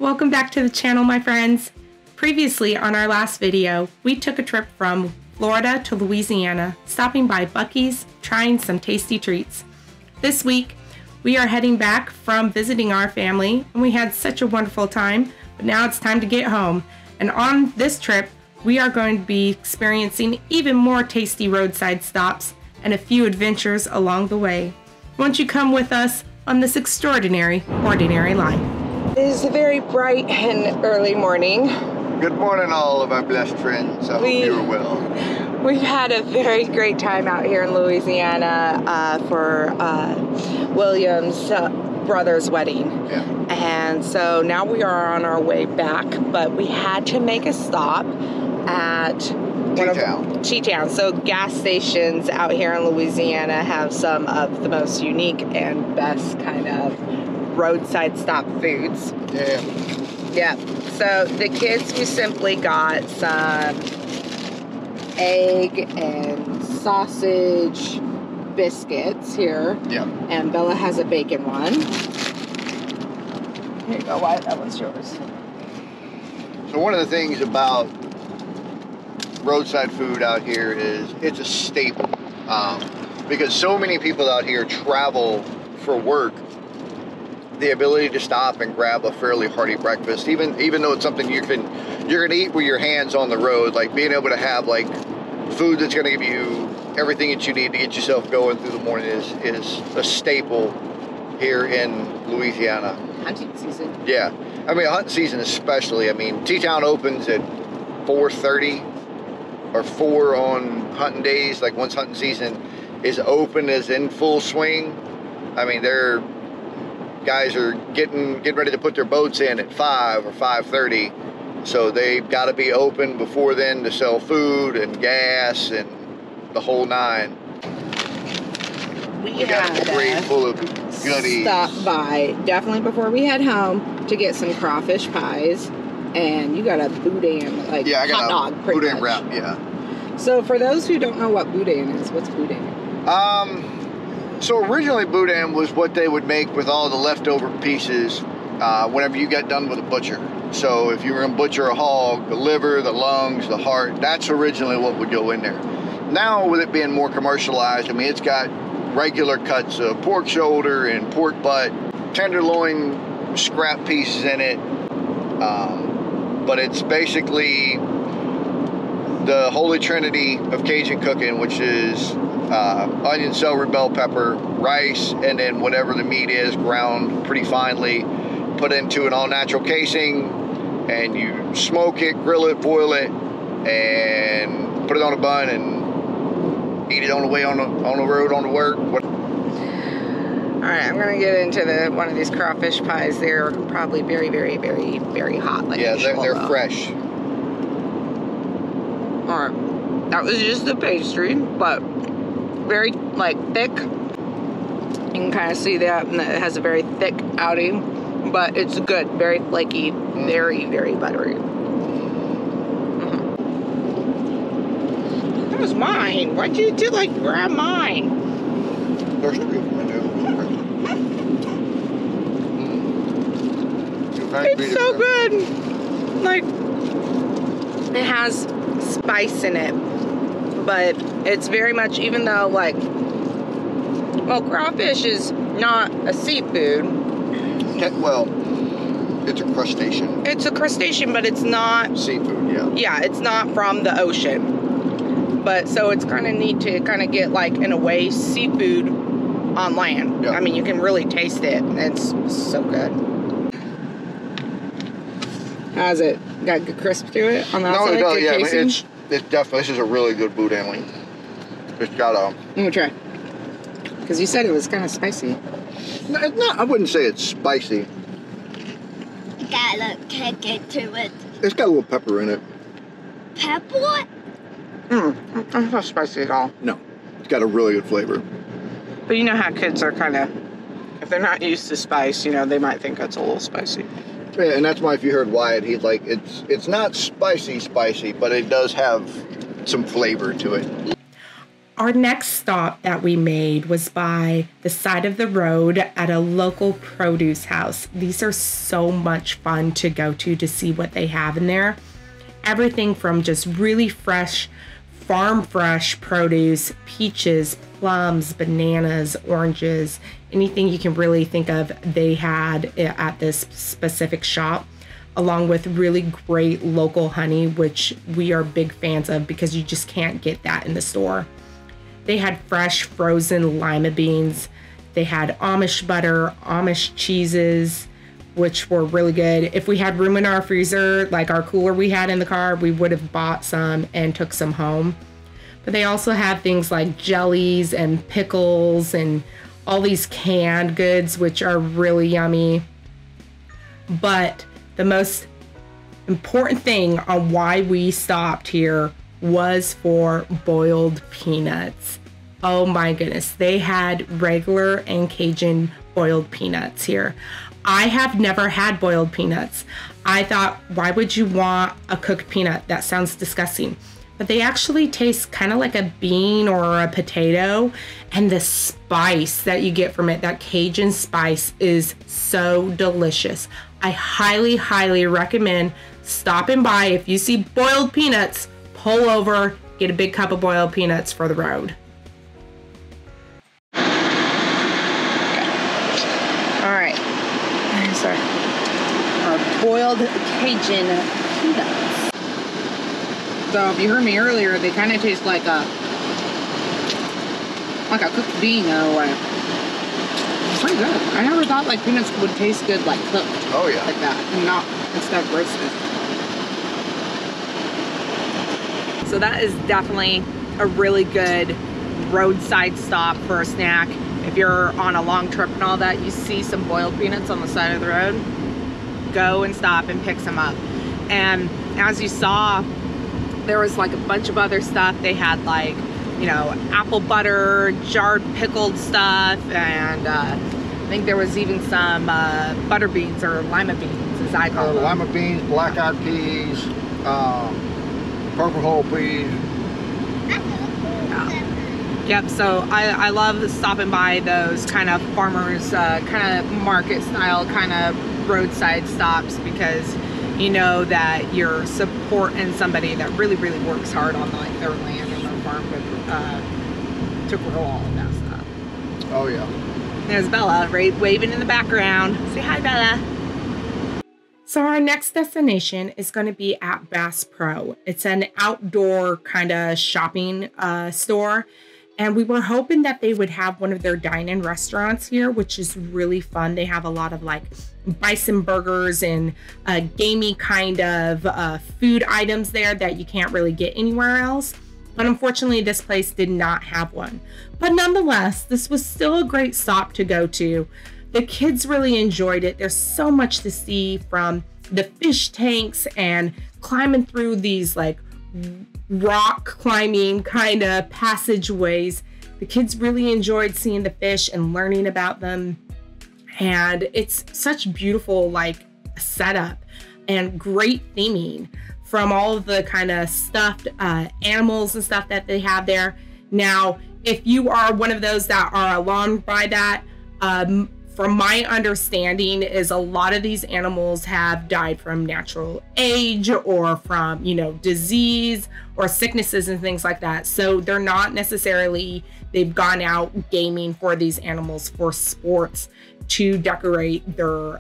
Welcome back to the channel, my friends. Previously on our last video, we took a trip from Florida to Louisiana, stopping by Buc-ee's, trying some tasty treats. This week, we are heading back from visiting our family, and we had such a wonderful time, but now it's time to get home. And on this trip, we are going to be experiencing even more tasty roadside stops and a few adventures along the way. Won't you come with us on this extraordinary, ordinary life? It is a very bright and early morning. Good morning, all of our blessed friends. I hope you're well. We've had a very great time out here in Louisiana for William's brother's wedding. Yeah. And so now we are on our way back, but we had to make a stop at T-Town. So gas stations out here in Louisiana have some of the most unique and best kind of roadside stop foods. Yeah. So the kids, we simply got some egg and sausage biscuits here. Yeah. And Bella has a bacon one. Here you go, Wyatt, that one's yours. So one of the things about roadside food out here is it's a staple. Because so many people out here travel for work, the ability to stop and grab a fairly hearty breakfast, even though it's something you're gonna eat with your hands on the road, like being able to have like food that's gonna give you everything that you need to get yourself going through the morning is a staple here in Louisiana. Hunting season. Yeah, I mean hunting season especially. I mean T-Town opens at 4:30 or 4 on hunting days. Like once hunting season is open, is in full swing. I mean guys are getting ready to put their boats in at 5 or 5:30, so they've got to be open before then to sell food and gas and the whole nine. We got a crate full of goodies. Stop by definitely before we head home to get some crawfish pies, and you got a boudin, like I got hot dog, pretty boudin much. wrap. Yeah. So for those who don't know what boudin is, what's boudin? So originally boudin was what they would make with all the leftover pieces whenever you got done with a butcher. So if you were going to butcher a hog, the liver, the lungs, the heart, that's originally what would go in there. Now with it being more commercialized, I mean it's got regular cuts of pork shoulder and pork butt, tenderloin scrap pieces in it, but it's basically the holy trinity of Cajun cooking, which is onion, celery, bell pepper, rice, and then whatever the meat is ground pretty finely, put into an all-natural casing, and you smoke it, grill it, boil it, and put it on a bun and eat it on the way on the road on to work. All right, I'm gonna get into one of these crawfish pies. They're probably very, very, very, very hot. Like yeah, they're fresh. All right, that was just the pastry, but very like thick. You can kind of see that, and it has a very thick outing, but it's good, very flaky, very, very buttery. That was mine. Why'd you do like grab mine? There's 3 of them in there. It's so good. Like it has spice in it, but it's very much, even though like, well, crawfish is not a seafood. Well, it's a crustacean. It's a crustacean, but it's not Seafood, yeah. Yeah, it's not from the ocean. But so it's kind of neat to kind of get like, in a way, seafood on land. Yeah. I mean, you can really taste it. It's so good. How's it? Got good crisp to it on the outside? No, it does, good yeah. casing? It's definitely, this is a really good boudin. It's got a... I'm gonna try. Because you said it was kind of spicy. No, it's not, I wouldn't say it's spicy. You got a little kick into it. It's got a little pepper in it. Pepper? It's not spicy at all. No, it's got a really good flavor. But you know how kids are kind of, if they're not used to spice, you know, they might think that's a little spicy. Yeah, and that's why if you heard Wyatt, he's like, it's not spicy, but it does have some flavor to it. Our next stop that we made was by the side of the road at a local produce house. These are so much fun to go to see what they have in there. Everything from just really fresh, farm fresh produce, peaches, plums, bananas, oranges, anything you can really think of, they had at this specific shop, along with really great local honey, which we are big fans of because you just can't get that in the store. They had fresh frozen lima beans. They had Amish butter, Amish cheeses, which were really good. If we had room in our freezer, like our cooler we had in the car, we would have bought some and took some home. But they also have things like jellies and pickles and all these canned goods, which are really yummy. But the most important thing on why we stopped here was for boiled peanuts. Oh my goodness, they had regular and Cajun boiled peanuts here. I have never had boiled peanuts. I thought, why would you want a cooked peanut? That sounds disgusting. But they actually taste kind of like a bean or a potato, and the spice that you get from it, that Cajun spice, is so delicious. I highly, highly recommend stopping by. If you see boiled peanuts, pull over, get a big cup of boiled peanuts for the road. All right. Sorry. Our boiled Cajun peanuts. So if you heard me earlier, they kind of taste like a cooked bean in a way. It's pretty good. I never thought like peanuts would taste good like cooked. Oh yeah. Like that, and not instead of roasted. So that is definitely a really good roadside stop for a snack. If you're on a long trip and all that, you see some boiled peanuts on the side of the road, go and stop and pick some up. And as you saw, there was like a bunch of other stuff. They had like, you know, apple butter, jarred pickled stuff, and I think there was even some butter beans or lima beans, as I call them. Lima beans, black-eyed peas, purple whole peas. Yep, so I love stopping by those kind of farmers, kind of market style, kind of roadside stops, because you know that you're supporting somebody that really, really works hard on like their land and their farm to grow all of that stuff. Oh yeah. There's Bella waving in the background. Say hi, Bella. So our next destination is going to be at Bass Pro. It's an outdoor kind of shopping store. And we were hoping that they would have one of their dine-in restaurants here, which is really fun. They have a lot of like bison burgers and gamey kind of food items there that you can't really get anywhere else. But unfortunately, this place did not have one. But nonetheless, this was still a great stop to go to. The kids really enjoyed it. There's so much to see, from the fish tanks and climbing through these like rock climbing kind of passageways. The kids really enjoyed seeing the fish and learning about them. And it's such beautiful like setup and great theming from all of the kind of stuffed animals and stuff that they have there. Now, if you are one of those that are alarmed by that, from my understanding is a lot of these animals have died from natural age or from, you know, disease or sicknesses and things like that. So they're not necessarily, they've gone out gaming for these animals for sports to decorate their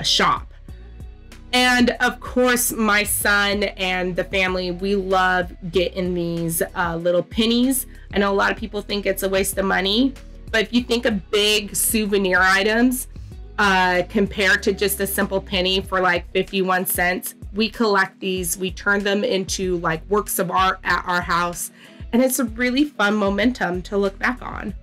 shop. And of course, my son and the family, we love getting these little pennies. I know a lot of people think it's a waste of money, but if you think of big souvenir items compared to just a simple penny for like 51 cents, we collect these. We turn them into like works of art at our house. And it's a really fun momentum to look back on.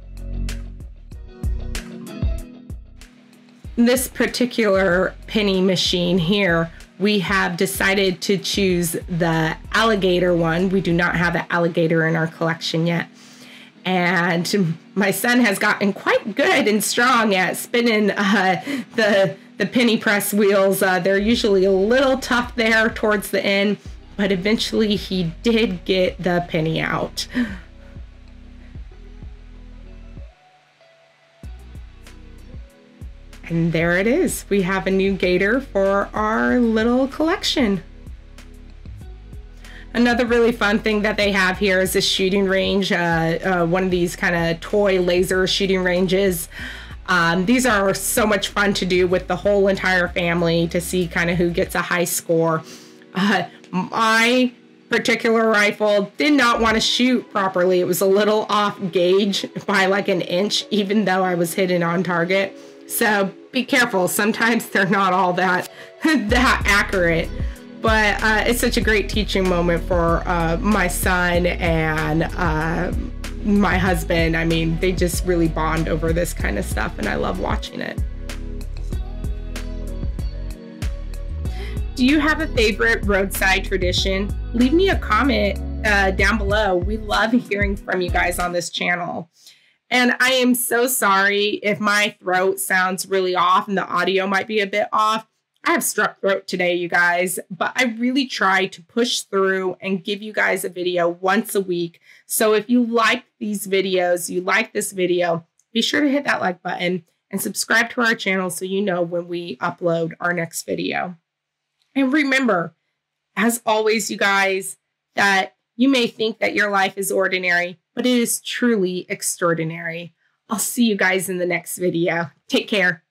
This particular penny machine here, we have decided to choose the alligator one. We do not have an alligator in our collection yet. And my son has gotten quite good and strong at spinning the penny press wheels. They're usually a little tough there towards the end, but eventually he did get the penny out. And there it is. We have a new gator for our little collection. Another really fun thing that they have here is a shooting range, one of these kind of toy laser shooting ranges. These are so much fun to do with the whole entire family to see kind of who gets a high score. My particular rifle did not want to shoot properly. It was a little off gauge by like an inch, even though I was hitting on target. So be careful. Sometimes they're not all that accurate. But it's such a great teaching moment for my son and my husband. I mean, they just really bond over this kind of stuff, and I love watching it. Do you have a favorite roadside tradition? Leave me a comment down below. We love hearing from you guys on this channel. And I am so sorry if my throat sounds really off and the audio might be a bit off. I have strep throat today, you guys, but I really try to push through and give you guys a video once a week. So if you like these videos, you like this video, be sure to hit that like button and subscribe to our channel so you know when we upload our next video. And remember, as always, you guys, that you may think that your life is ordinary, but it is truly extraordinary. I'll see you guys in the next video. Take care.